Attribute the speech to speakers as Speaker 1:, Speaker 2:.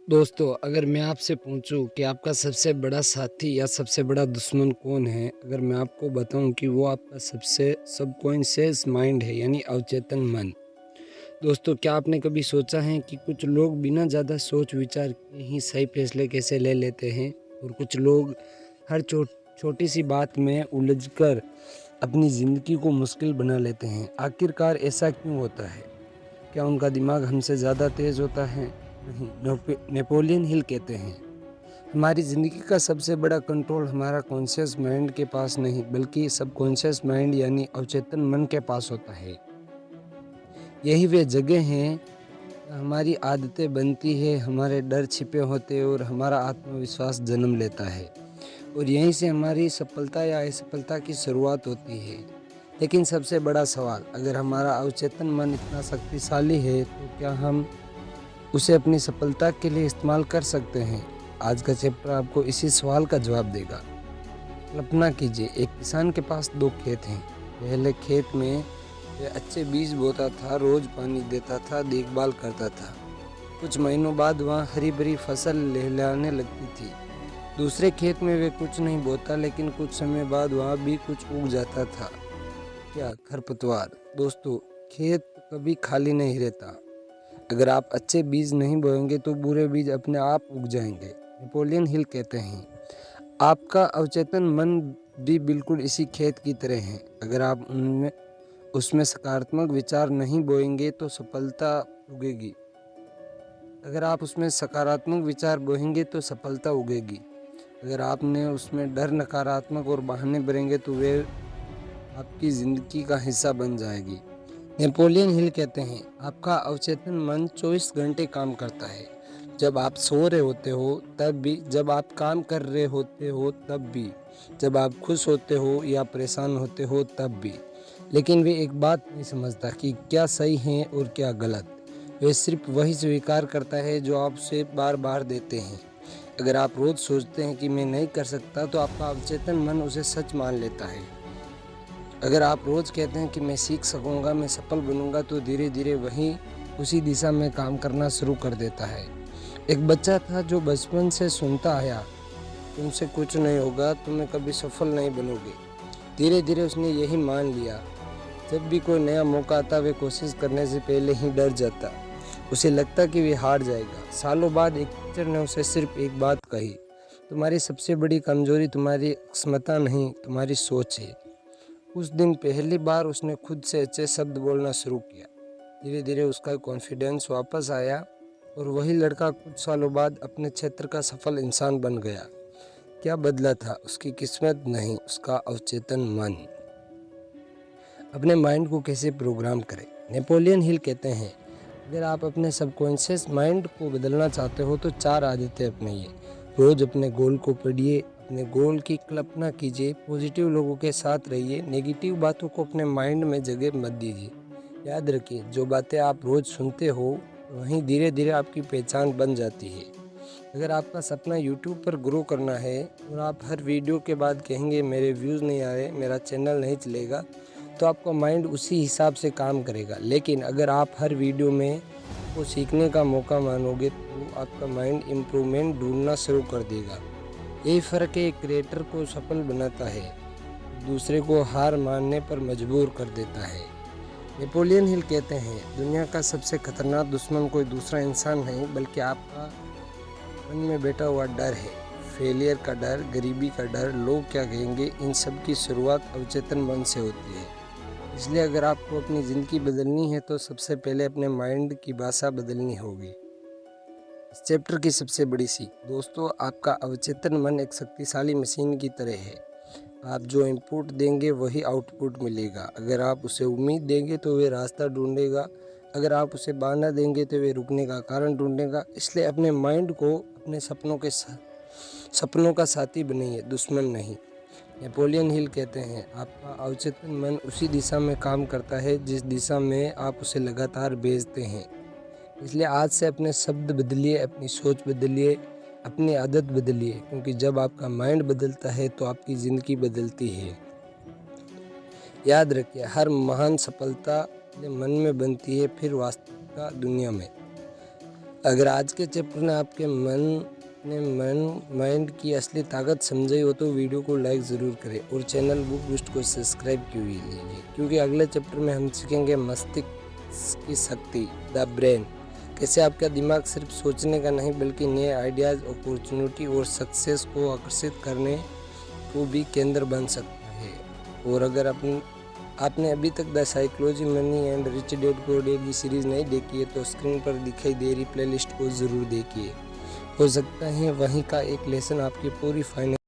Speaker 1: दोस्तों, अगर मैं आपसे पूछूं कि आपका सबसे बड़ा साथी या सबसे बड़ा दुश्मन कौन है? अगर मैं आपको बताऊं कि वो आपका सबसे सबकॉन्शियस माइंड है, यानी अवचेतन मन। दोस्तों, क्या आपने कभी सोचा है कि कुछ लोग बिना ज़्यादा सोच विचार के ही सही फैसले कैसे ले लेते हैं, और कुछ लोग हर छोटी सी बात में उलझकर अपनी ज़िंदगी को मुश्किल बना लेते हैं। आखिरकार ऐसा क्यों होता है? क्या उनका दिमाग हमसे ज़्यादा तेज़ होता है? नहीं। नेपोलियन हिल कहते हैं, हमारी ज़िंदगी का सबसे बड़ा कंट्रोल हमारा कॉन्शियस माइंड के पास नहीं, बल्कि सबकॉन्शियस माइंड यानी अवचेतन मन के पास होता है। यही वे जगह हैं जहाँ हमारी आदतें बनती है, हमारे डर छिपे होते हैं और हमारा आत्मविश्वास जन्म लेता है। और यहीं से हमारी सफलता या असफलता की शुरुआत होती है। लेकिन सबसे बड़ा सवाल, अगर हमारा अवचेतन मन इतना शक्तिशाली है, तो क्या हम उसे अपनी सफलता के लिए इस्तेमाल कर सकते हैं? आज का चैप्टर आपको इसी सवाल का जवाब देगा। कल्पना कीजिए, एक किसान के पास 2 खेत हैं। पहले खेत में वह अच्छे बीज बोता था, रोज पानी देता था, देखभाल करता था। कुछ महीनों बाद वहाँ हरी भरी फसल लहलहाने लगती थी। दूसरे खेत में वे कुछ नहीं बोता, लेकिन कुछ समय बाद वहाँ भी कुछ उग जाता था। क्या? खरपतवार। दोस्तों, खेत कभी खाली नहीं रहता। अगर आप अच्छे बीज नहीं बोएंगे तो बुरे बीज अपने आप उग जाएंगे। नेपोलियन हिल कहते हैं, आपका अवचेतन मन भी बिल्कुल इसी खेत की तरह है। अगर आप उनमें उसमें सकारात्मक विचार नहीं बोएंगे तो सफलता उगेगी। अगर आप उसमें सकारात्मक विचार बोएंगे तो सफलता उगेगी। अगर आपने उसमें डर, नकारात्मक और बहाने भरेंगे तो वे आपकी ज़िंदगी का हिस्सा बन जाएगी। नेपोलियन हिल कहते हैं, आपका अवचेतन मन 24 घंटे काम करता है। जब आप सो रहे होते हो तब भी, जब आप काम कर रहे होते हो तब भी, जब आप खुश होते हो या परेशान होते हो तब भी। लेकिन वे एक बात नहीं समझता कि क्या सही है और क्या गलत। वे सिर्फ वही स्वीकार करता है जो आप उसे बार बार देते हैं। अगर आप रोज़ सोचते हैं कि मैं नहीं कर सकता, तो आपका अवचेतन मन उसे सच मान लेता है। अगर आप रोज़ कहते हैं कि मैं सीख सकूंगा, मैं सफल बनूंगा, तो धीरे धीरे वही उसी दिशा में काम करना शुरू कर देता है। एक बच्चा था जो बचपन से सुनता आया, तुमसे कुछ नहीं होगा, तुम्हें कभी सफल नहीं बनोगे। धीरे धीरे उसने यही मान लिया। जब भी कोई नया मौका आता, वे कोशिश करने से पहले ही डर जाता। उसे लगता कि वे हार जाएगा। सालों बाद एक टीचर ने उसे सिर्फ एक बात कही, तुम्हारी सबसे बड़ी कमजोरी तुम्हारी क्षमता नहीं, तुम्हारी सोच है। उस दिन पहली बार उसने खुद से अच्छे शब्द बोलना शुरू किया। धीरे धीरे उसका कॉन्फिडेंस वापस आया और वही लड़का कुछ सालों बाद अपने क्षेत्र का सफल इंसान बन गया। क्या बदला था? उसकी किस्मत नहीं, उसका अवचेतन मन। अपने माइंड को कैसे प्रोग्राम करें? नेपोलियन हिल कहते हैं, अगर आप अपने सबकॉन्शियस माइंड को बदलना चाहते हो तो 4 आदतें अपनाइए। रोज अपने गोल को पढ़िए, अपने गोल की कल्पना कीजिए, पॉजिटिव लोगों के साथ रहिए, नेगेटिव बातों को अपने माइंड में जगह मत दीजिए। याद रखिए, जो बातें आप रोज सुनते हो वहीं धीरे धीरे आपकी पहचान बन जाती है। अगर आपका सपना यूट्यूब पर ग्रो करना है और आप हर वीडियो के बाद कहेंगे मेरे व्यूज़ नहीं आ रहे, मेरा चैनल नहीं चलेगा, तो आपका माइंड उसी हिसाब से काम करेगा। लेकिन अगर आप हर वीडियो में को सीखने का मौका मानोगे, तो आपका माइंड इम्प्रूवमेंट ढूंढना शुरू कर देगा। यही फ़र्क है, एक क्रिएटर को सफल बनाता है, दूसरे को हार मानने पर मजबूर कर देता है। नेपोलियन हिल कहते हैं, दुनिया का सबसे खतरनाक दुश्मन कोई दूसरा इंसान नहीं, बल्कि आपका मन में बैठा हुआ डर है। फेलियर का डर, गरीबी का डर, लोग क्या कहेंगे, इन सब की शुरुआत अवचेतन मन से होती है। इसलिए अगर आपको अपनी ज़िंदगी बदलनी है तो सबसे पहले अपने माइंड की भाषा बदलनी होगी। इस चैप्टर की सबसे बड़ी सीख, दोस्तों, आपका अवचेतन मन एक शक्तिशाली मशीन की तरह है। आप जो इनपुट देंगे वही आउटपुट मिलेगा। अगर आप उसे उम्मीद देंगे तो वे रास्ता ढूंढेगा, अगर आप उसे बहाना देंगे तो वे रुकने का कारण ढूंढेगा। इसलिए अपने माइंड को अपने सपनों का साथी बनाइए, दुश्मन नहीं। नेपोलियन हिल कहते हैं, आपका अवचेतन मन उसी दिशा में काम करता है जिस दिशा में आप उसे लगातार भेजते हैं। इसलिए आज से अपने शब्द बदलिए, अपनी सोच बदलिए, अपनी आदत बदलिए, क्योंकि जब आपका माइंड बदलता है तो आपकी ज़िंदगी बदलती है। याद रखिए, हर महान सफलता पहले मन में बनती है, फिर वास्तविकता दुनिया में। अगर आज के चैप्टर ने आपके माइंड की असली ताकत समझाई हो तो वीडियो को लाइक ज़रूर करें और चैनल बुक बूस्ट को सब्सक्राइब क्यों ही लीजिए, क्योंकि अगले चैप्टर में हम सीखेंगे मस्तिष्क की शक्ति, द ब्रेन। कैसे आपका दिमाग सिर्फ सोचने का नहीं बल्कि नए आइडियाज़, अपॉर्चुनिटी और सक्सेस को आकर्षित करने को भी केंद्र बन सकता है। और अगर आपने अभी तक the psychology money and rich dad poor dad की सीरीज़ नहीं देखी है तो स्क्रीन पर दिखाई दे रही प्लेलिस्ट को ज़रूर देखिए। हो सकता है वहीं का एक लेसन आपकी पूरी फाइनेंस